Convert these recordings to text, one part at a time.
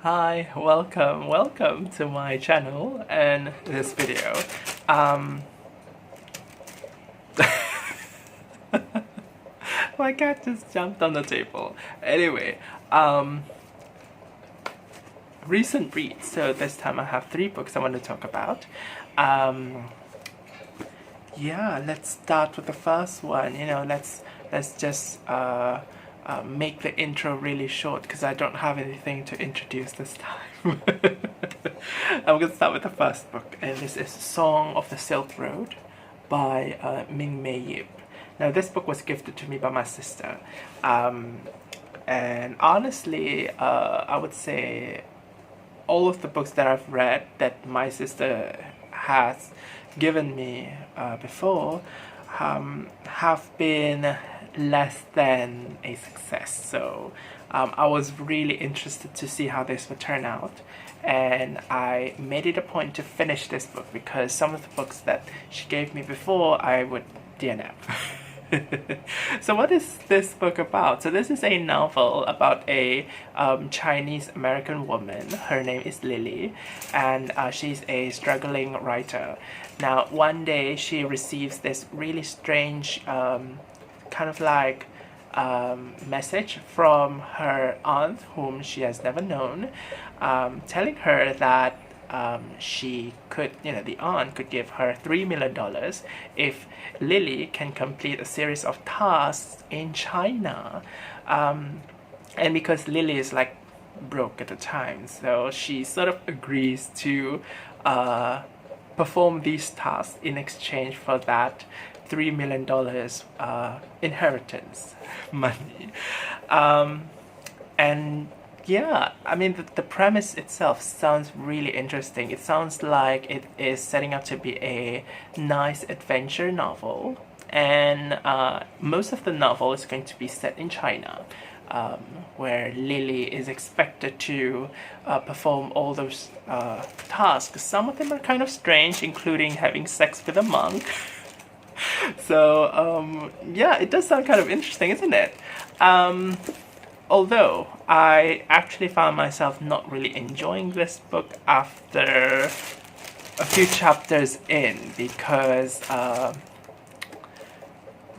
Hi, welcome to my channel and this video. Um, my cat just jumped on the table. Anyway, recent reads. So this time I have 3 books I want to talk about. Yeah, let's start with the first one. Let's just make the intro really short because I don't have anything to introduce this time. I'm gonna start with the first book, and this is Song of the Silk Road by Mingmei Yip. Now, this book was gifted to me by my sister, and honestly, I would say all of the books that I've read that my sister has given me before have been less than a success. So I was really interested to see how this would turn out, and I made it a point to finish this book because some of the books that she gave me before I would DNF. So what is this book about? So this is a novel about a Chinese American woman. Her name is Lily, and she's a struggling writer. Now one day she receives this really strange kind of like message from her aunt, whom she has never known, telling her that she could, the aunt could give her $3 million if Lily can complete a series of tasks in China. And because Lily is like broke at the time, so she sort of agrees to perform these tasks in exchange for that $3 million inheritance money. And yeah, I mean, the premise itself sounds really interesting. It sounds like it is setting up to be a nice adventure novel, and most of the novel is going to be set in China, where Lily is expected to perform all those tasks. Some of them are kind of strange, including having sex with a monk. So yeah, it does sound kind of interesting, isn't it? Although I actually found myself not really enjoying this book after a few chapters in because of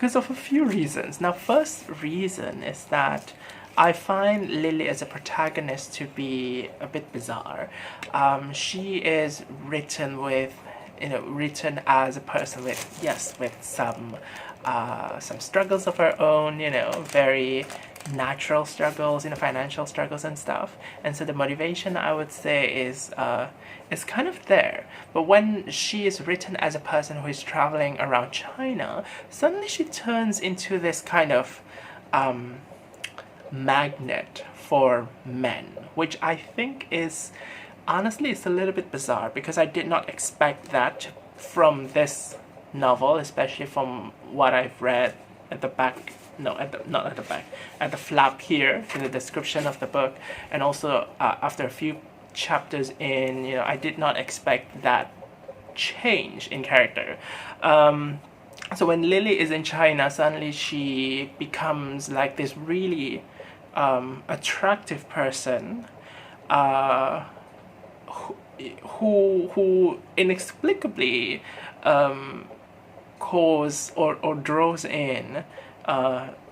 a few reasons. Now, first reason is that I find Lily as a protagonist to be a bit bizarre. She is written as a person with some struggles of her own, very natural struggles, financial struggles and stuff. And so the motivation, I would say, is kind of there. But when she is written as a person who is traveling around China, suddenly she turns into this kind of magnet for men, which I think is, honestly, it's a little bit bizarre because I did not expect that from this novel, especially from what I've read at the back. No, not at the back, at the flap here in the description of the book, and also after a few chapters in, I did not expect that change in character. So when Lily is in China, suddenly she becomes like this really attractive person, who inexplicably cause or draws in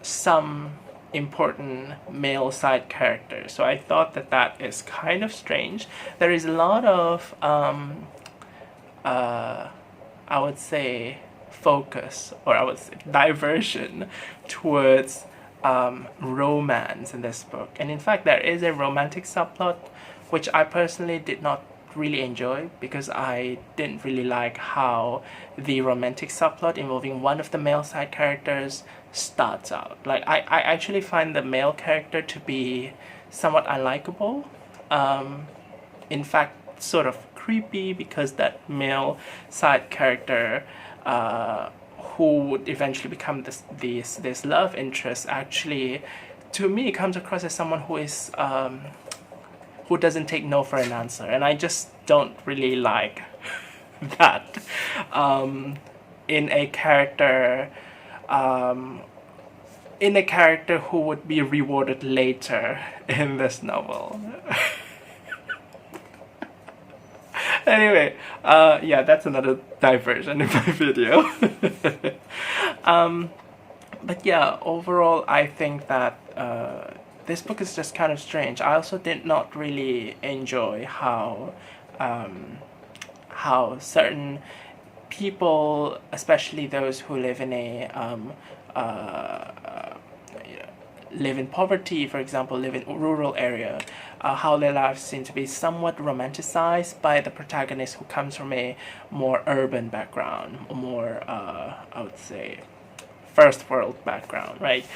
some important male side characters. So I thought that is kind of strange. There is a lot of I would say focus, or I would say diversion towards romance in this book. And in fact, there is a romantic subplot which I personally did not really enjoy because I didn't really like how the romantic subplot involving one of the male side characters starts out. Like, I actually find the male character to be somewhat unlikable. In fact, sort of creepy, because that male side character who would eventually become this love interest actually, to me, comes across as someone who is who doesn't take no for an answer, and I just don't really like that in a character who would be rewarded later in this novel. Anyway, yeah, that's another diversion in my video. But yeah, overall, I think that this book is just kind of strange. I also did not really enjoy how certain people, especially those who live in live in poverty, for example, live in a rural area, how their lives seem to be somewhat romanticized by the protagonist who comes from a more urban background, more, I would say, first world background, right?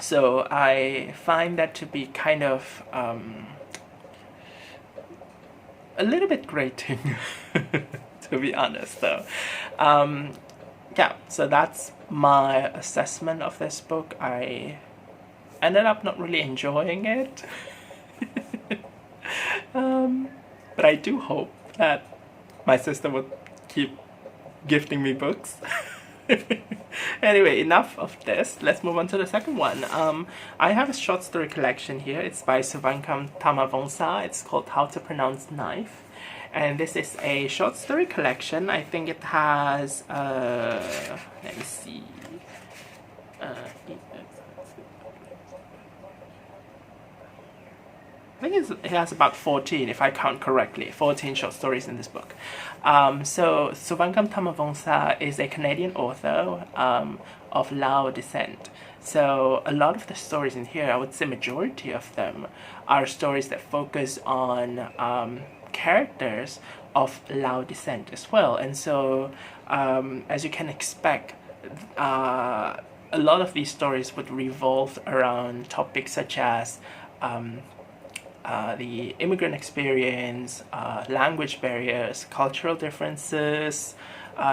So I find that to be kind of a little bit grating, to be honest, though. Yeah, so that's my assessment of this book. I ended up not really enjoying it. But I do hope that my sister would keep gifting me books. Anyway, enough of this. Let's move on to the second one. I have a short story collection here. It's by Souvankham Thammavongsa. It's called How to Pronounce Knife. And this is a short story collection. I think it has, let me see. I think it has about 14, if I count correctly, 14 short stories in this book. So Souvankham Thammavongsa is a Canadian author of Lao descent. So a lot of the stories in here, I would say majority of them, are stories that focus on characters of Lao descent as well. And so, as you can expect, a lot of these stories would revolve around topics such as the immigrant experience, language barriers, cultural differences,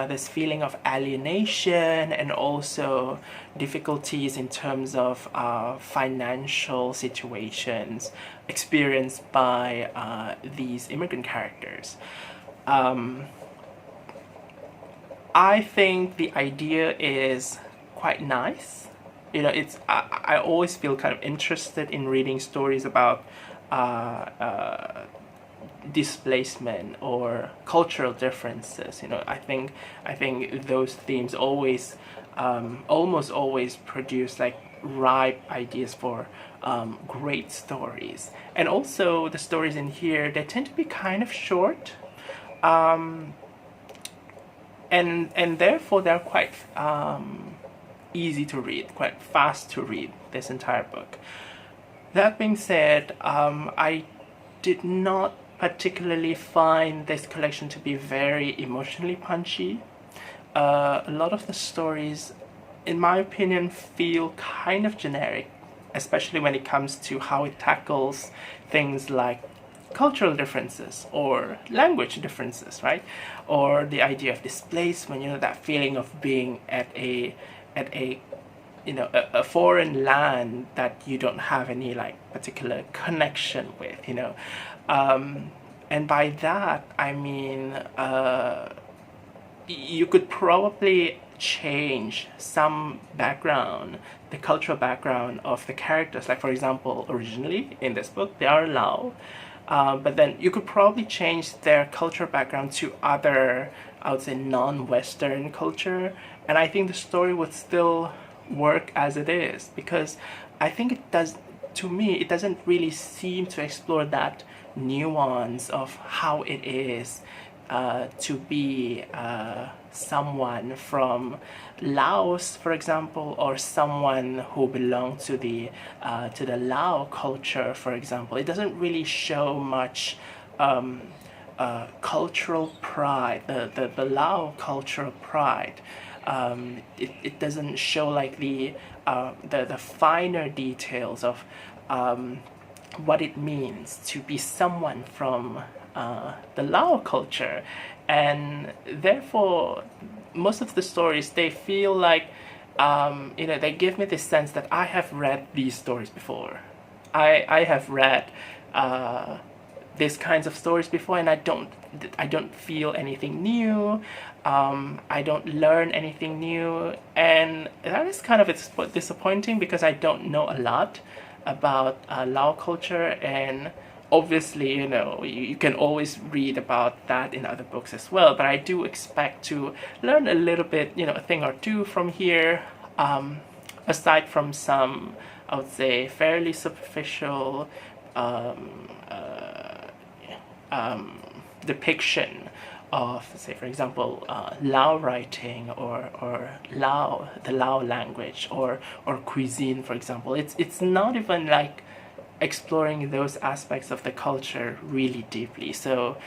this feeling of alienation, and also difficulties in terms of financial situations experienced by these immigrant characters. I think the idea is quite nice. You know, I always feel kind of interested in reading stories about displacement or cultural differences. You know, I think those themes always, almost always produce like ripe ideas for great stories. And also the stories in here, they tend to be kind of short, and therefore they're quite easy to read, quite fast to read, this entire book. That being said, I did not particularly find this collection to be very emotionally punchy. A lot of the stories, in my opinion, feel kind of generic, especially when it comes to how it tackles things like cultural differences or language differences, right? Or the idea of displacement, you know, that feeling of being at a you know, a foreign land that you don't have any like particular connection with, you know. And by that, I mean, you could probably change some background, the cultural background of the characters. Like, for example, originally in this book, they are Lao, but then you could probably change their cultural background to other, I would say, non-Western culture, and I think the story would still work as it is, because I think it does, to me, it doesn't really seem to explore that nuance of how it is to be someone from Laos, for example, or someone who belongs to the Lao culture, for example. It doesn't really show much cultural pride, the Lao cultural pride. It doesn't show like the finer details of what it means to be someone from the Lao culture, and therefore most of the stories, they feel like you know, they give me this sense that I have read these stories before. I have read these kinds of stories before, and I don't feel anything new. I don't learn anything new, and that is kind of disappointing, because I don't know a lot about Lao culture, and obviously, you know, you can always read about that in other books as well, but I do expect to learn a little bit, you know, a thing or two from here, aside from some, I would say, fairly superficial depiction of, say, for example, Lao writing, or Lao, the Lao language, or cuisine, for example. It's not even like exploring those aspects of the culture really deeply. So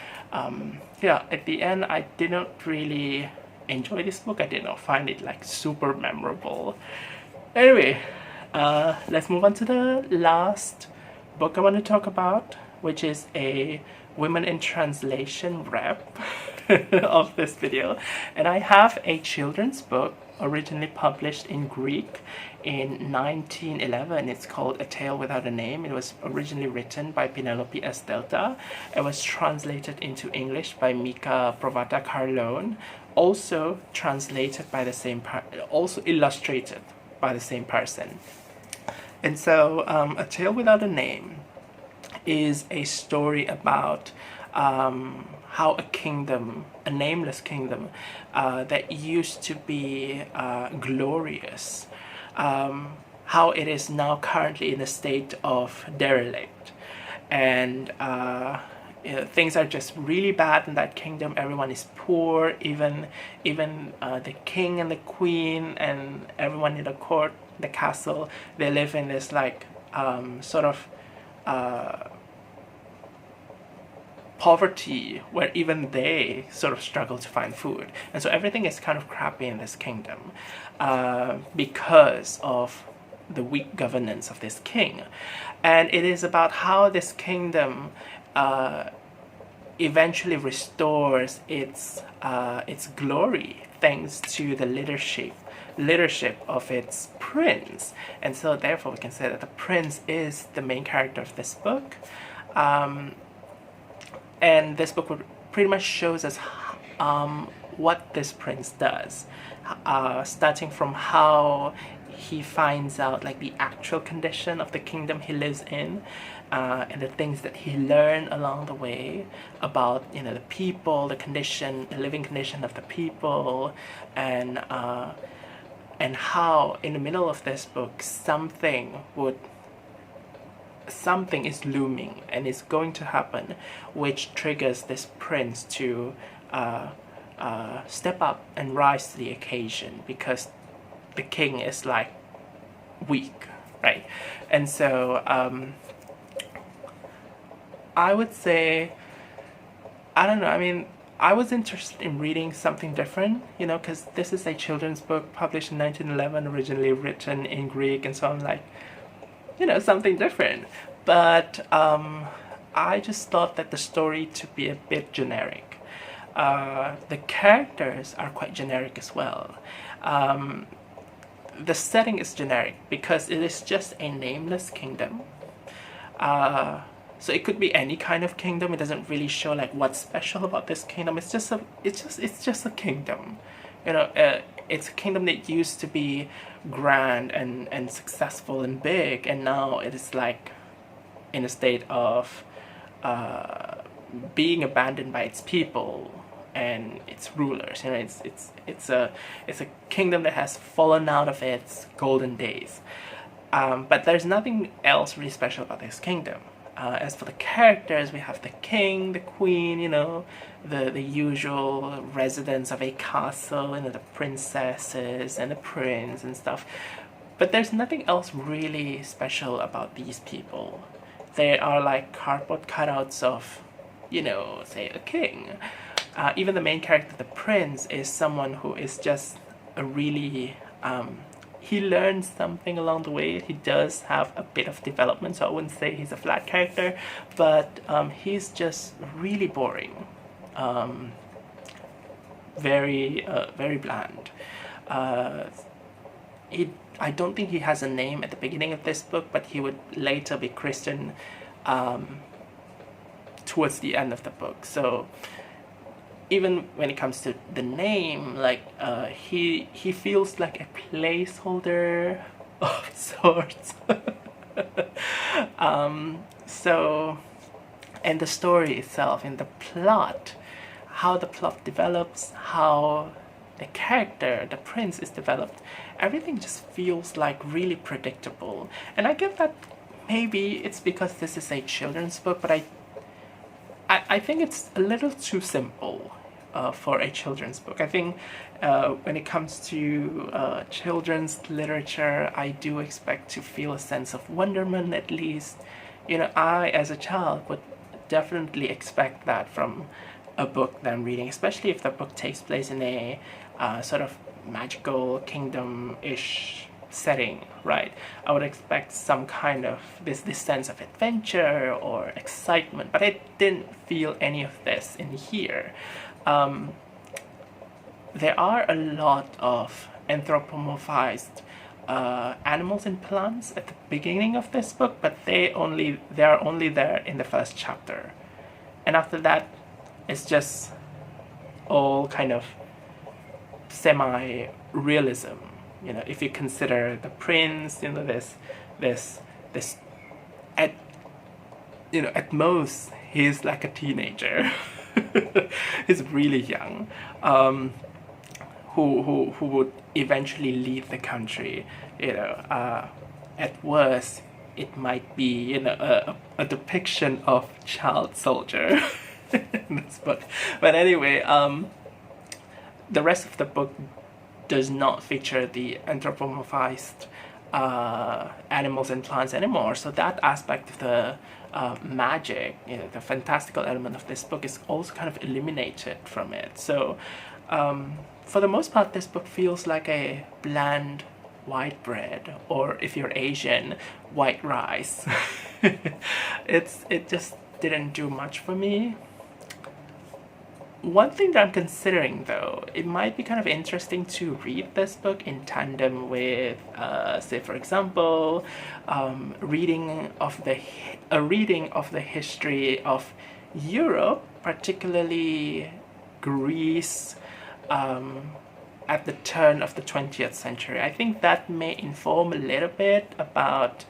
yeah, at the end, I didn't really enjoy this book. I did not find it like super memorable. Anyway, let's move on to the last book I want to talk about, which is a women in translation rep of this video. And I have a children's book originally published in Greek in 1911. It's called A Tale Without a Name. It was originally written by Penelope S. It was translated into English by Mika Provata-Carlone, also translated by the same also illustrated by the same person. And so A Tale Without a Name is a story about how a kingdom, a nameless kingdom that used to be glorious, how it is now currently in a state of derelict. And you know, things are just really bad in that kingdom. Everyone is poor, even the king and the queen and everyone in the court, the castle. They live in this like sort of poverty where even they sort of struggle to find food. And so everything is kind of crappy in this kingdom because of the weak governance of this king. And it is about how this kingdom eventually restores its glory thanks to the leadership of its prince. And so therefore we can say that the prince is the main character of this book. And this book pretty much shows us what this prince does, starting from how he finds out like the actual condition of the kingdom he lives in, and the things that he learned along the way about, you know, the people, the condition, the living condition of the people, and how in the middle of this book something is looming and is going to happen, which triggers this prince to step up and rise to the occasion, because the king is like weak, right? And so I would say, I don't know, I mean, I was interested in reading something different, you know, because this is a children's book published in 1911, originally written in Greek, and so I'm like, you know, something different. But I just thought that the story to be a bit generic. The characters are quite generic as well. The setting is generic because it is just a nameless kingdom. So it could be any kind of kingdom. It doesn't really show like what's special about this kingdom. It's just a kingdom. You know, it's a kingdom that used to be grand and successful and big, and now it is like in a state of being abandoned by its people and its rulers. You know, it's a kingdom that has fallen out of its golden days. But there's nothing else really special about this kingdom. As for the characters, we have the king, the queen, you know, the usual residents of a castle, you know, the princesses and the prince and stuff. But there's nothing else really special about these people. They are like cardboard cutouts of, you know, say a king. Even the main character, the prince, is someone who is just a really... he learns something along the way. He does have a bit of development, so I wouldn't say he's a flat character, but he's just really boring. Very bland. I don't think he has a name at the beginning of this book, but he would later be Christian towards the end of the book. So even when it comes to the name, like he feels like a placeholder of sorts. So And the story itself, in the plot, how the plot develops, how the character, the prince, is developed, everything just feels like really predictable. And I get that maybe it's because this is a children's book, but I think it's a little too simple for a children's book. I think when it comes to children's literature, I do expect to feel a sense of wonderment at least. I, as a child, would definitely expect that from a book that I'm reading, especially if the book takes place in a sort of magical kingdom-ish setting, right? I would expect some kind of this sense of adventure or excitement, but I didn't feel any of this in here. There are a lot of anthropomorphized animals and plants at the beginning of this book, but they are only there in the first chapter, and after that it's just all kind of semi-realism. If you consider the prince, this at most he's like a teenager. He's really young, who would eventually leave the country. At worst it might be a depiction of child soldier in this book. But anyway, the rest of the book does not feature the anthropomorphized animals and plants anymore. So that aspect of the magic, the fantastical element of this book is also kind of eliminated from it. So for the most part, this book feels like a bland white bread, or if you're Asian, white rice. It just didn't do much for me. One thing that I'm considering, though, it might be kind of interesting to read this book in tandem with, say, for example, a reading of the history of Europe, particularly Greece, at the turn of the 20th century. I think that may inform a little bit about,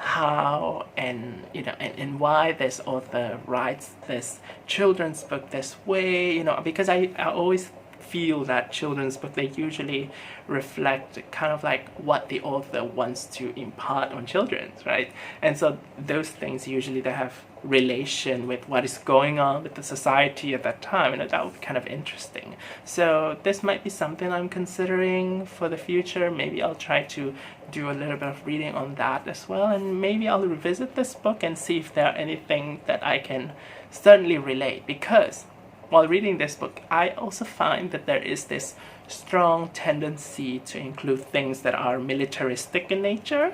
how and why this author writes this children's book this way, because I always feel that children's books, they usually reflect kind of like what the author wants to impart on children, right? And so those things usually they have relation with what is going on with the society at that time, and that would be kind of interesting. So this might be something I'm considering for the future. Maybe I'll try to do a little bit of reading on that as well, and maybe I'll revisit this book and see if there are anything that I can certainly relate, because while reading this book, I also find that there is this strong tendency to include things that are militaristic in nature.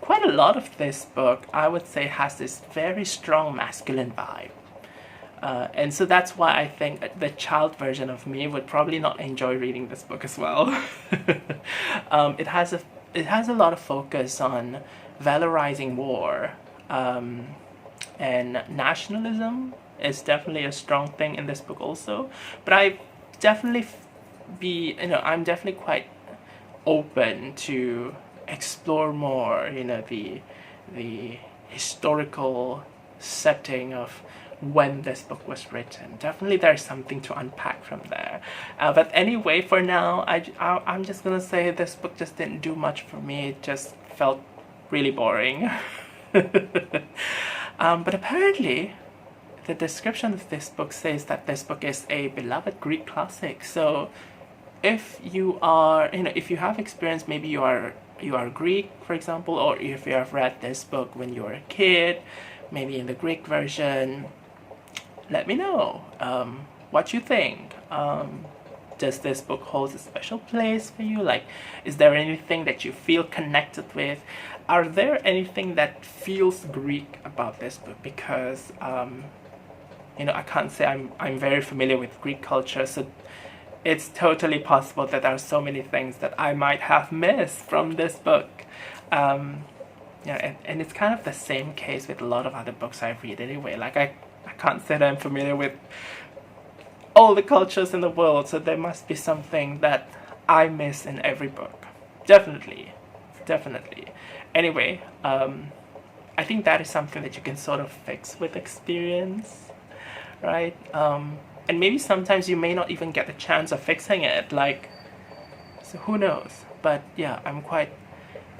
Quite a lot of this book, I would say, has this very strong masculine vibe. And so that's why I think the child version of me would probably not enjoy reading this book as well. It has a lot of focus on valorizing war, and nationalism is definitely a strong thing in this book also. But I'm definitely quite open to explore more, the historical setting of when this book was written. Definitely there's something to unpack from there. But anyway, for now, I'm just gonna say this book just didn't do much for me. It just felt really boring. But apparently, the description of this book says that this book is a beloved Greek classic. So if you are, if you have experience, maybe you are Greek, for example, or if you have read this book when you were a kid, maybe in the Greek version, let me know what you think. Does this book hold a special place for you? Like, is there anything that you feel connected with? Are there anything that feels Greek about this book? Because I can't say I'm very familiar with Greek culture, so it's totally possible that there are so many things that I might have missed from this book. And it's kind of the same case with a lot of other books I read anyway. Like, I can't say that I'm familiar with all the cultures in the world, so there must be something that I miss in every book. Definitely. anyway, I think that is something that you can sort of fix with experience, right? And maybe sometimes you may not even get the chance of fixing it, like, so who knows? But yeah, I'm quite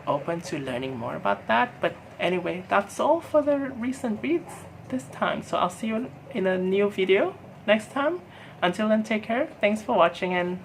open to learning more about that. But anyway, that's all for the recent reads this time. So I'll see you in a new video next time. Until then, take care. Thanks for watching, and